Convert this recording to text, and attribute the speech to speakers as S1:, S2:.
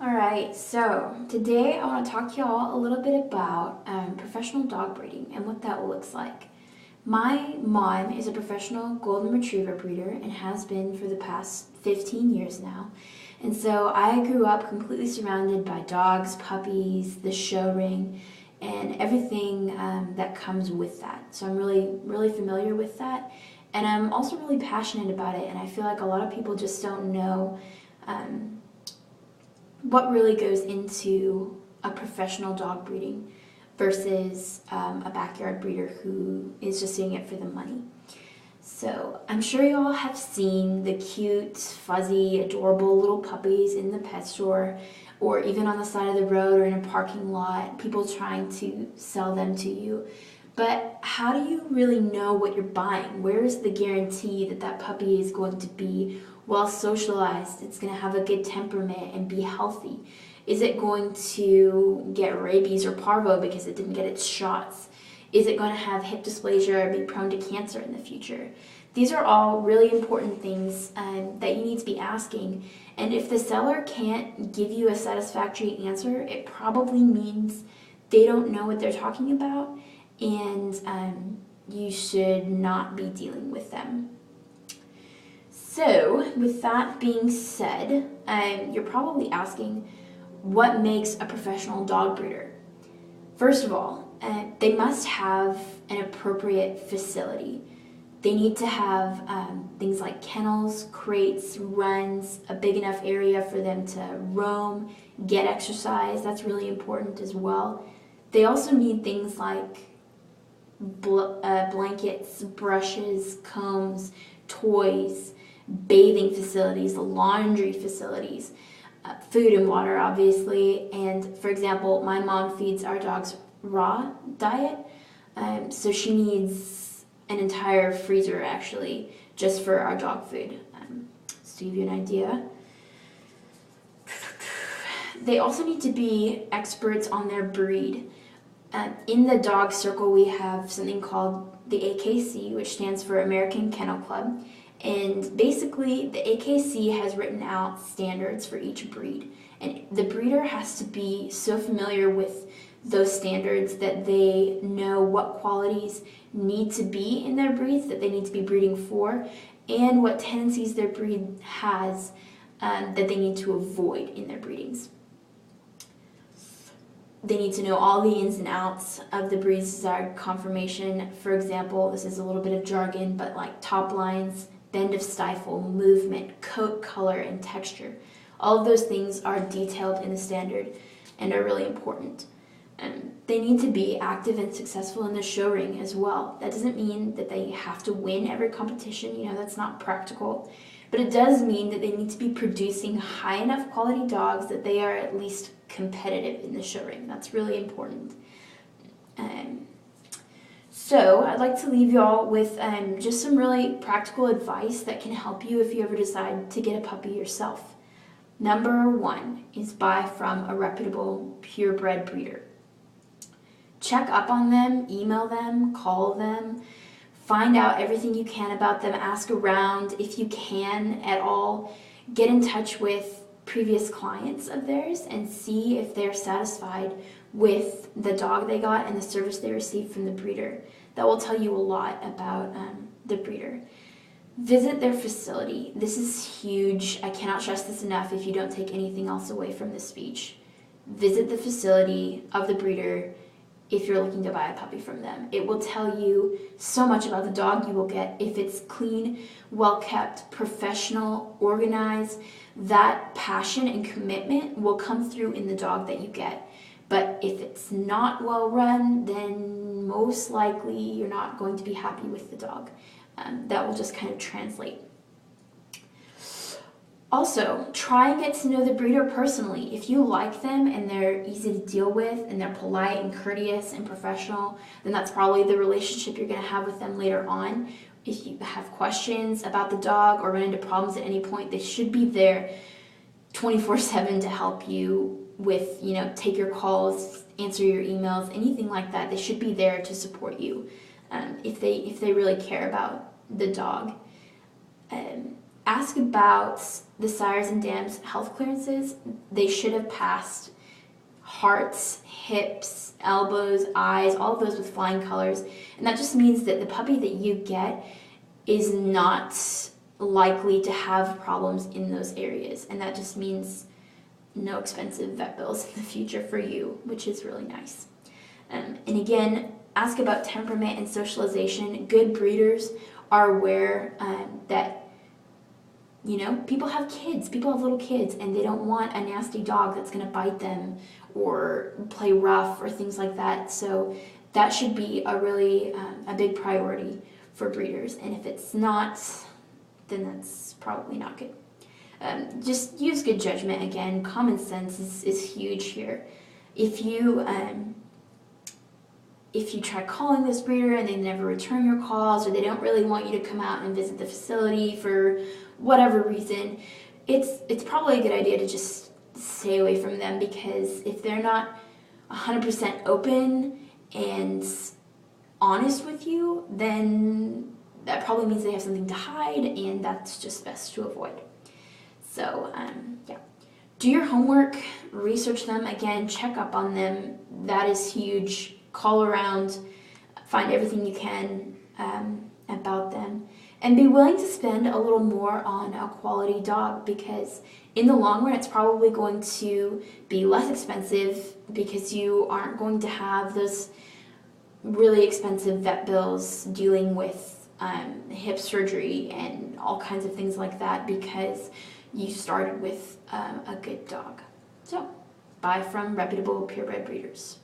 S1: Alright, so today I want to talk to y'all a little bit about professional dog breeding and what that looks like. My mom is a professional golden retriever breeder and has been for the past 15 years now. And so I grew up completely surrounded by dogs, puppies, the show ring, and everything that comes with that. So I'm really familiar with that. And I'm also really passionate about it, and I feel like a lot of people just don't know what really goes into a professional dog breeding versus a backyard breeder who is just doing it for the money. So I'm sure you all have seen the cute, fuzzy, adorable little puppies in the pet store or even on the side of the road or in a parking lot, people trying to sell them to you. But how do you really know what you're buying? Where is the guarantee that that puppy is going to be well socialized, it's going to have a good temperament and be healthy? Is it going to get rabies or parvo because it didn't get its shots? Is it going to have hip dysplasia or be prone to cancer in the future? These are all really important things that you need to be asking. And if the seller can't give you a satisfactory answer, it probably means they don't know what they're talking about, and you should not be dealing with them. So, with that being said, you're probably asking, what makes a professional dog breeder? First of all, they must have an appropriate facility. They need to have things like kennels, crates, runs, a big enough area for them to roam, get exercise. That's really important as well. They also need things like blankets, brushes, combs, toys, bathing facilities, laundry facilities, food and water, obviously. And for example, my mom feeds our dogs raw diet, so she needs an entire freezer actually just for our dog food. So to give you an idea. They also need to be experts on their breed. In the dog circle, we have something called the AKC, which stands for American Kennel Club. And basically, the AKC has written out standards for each breed. And the breeder has to be so familiar with those standards that they know what qualities need to be in their breeds that they need to be breeding for, and what tendencies their breed has that they need to avoid in their breedings. They need to know all the ins and outs of the breed's desired conformation. For example, this is a little bit of jargon, but like top lines, bend of stifle, movement, coat color, and texture. All of those things are detailed in the standard and are really important. They need to be active and successful in the show ring as well. That doesn't mean that they have to win every competition, that's not practical. But it does mean that they need to be producing high enough quality dogs that they are at least competitive in the show ring. That's really important. So I'd like to leave y'all with just some really practical advice that can help you if you ever decide to get a puppy yourself. Number one is buy from a reputable purebred breeder. Check up on them, email them, call them, find out everything you can about them, ask around if you can at all, get in touch with previous clients of theirs and see if they're satisfied with the dog they got and the service they received from the breeder. That will tell you a lot about the breeder. Visit their facility. This is huge. I cannot stress this enough if you don't take anything else away from this speech. Visit the facility of the breeder if you're looking to buy a puppy from them. It will tell you so much about the dog you will get. If it's clean, well-kept, professional, organized, that passion and commitment will come through in the dog that you get. But if it's not well run, then most likely you're not going to be happy with the dog. That will just kind of translate. Also, try and get to know the breeder personally. If you like them and they're easy to deal with and they're polite and courteous and professional, then that's probably the relationship you're going to have with them later on. If you have questions about the dog or run into problems at any point, they should be there 24/7 to help you with, take your calls, answer your emails, anything like that. They should be there to support you if they really care about the dog. Ask about the sires and dams health clearances. They should have passed hearts, hips, elbows, eyes, all of those with flying colors. And that just means that the puppy that you get is not likely to have problems in those areas. And that just means no expensive vet bills in the future for you, which is really nice. And again, ask about temperament and socialization. Good breeders are aware that, you know, people have kids, people have little kids, and they don't want a nasty dog that's going to bite them or play rough or things like that. So that should be a really a big priority for breeders. And if it's not, then that's probably not good. Just use good judgment. Again, common sense is huge here. If you try calling this breeder and they never return your calls, or they don't really want you to come out and visit the facility for whatever reason, it's probably a good idea to just stay away from them, because if they're not 100% open and honest with you, then that probably means they have something to hide, and that's just best to avoid. So, yeah. Do your homework, research them, again, check up on them. That is huge. Call around, find everything you can about them, and be willing to spend a little more on a quality dog, because in the long run it's probably going to be less expensive, because you aren't going to have those really expensive vet bills dealing with hip surgery and all kinds of things like that, because you started with a good dog. So, buy from reputable purebred breeders.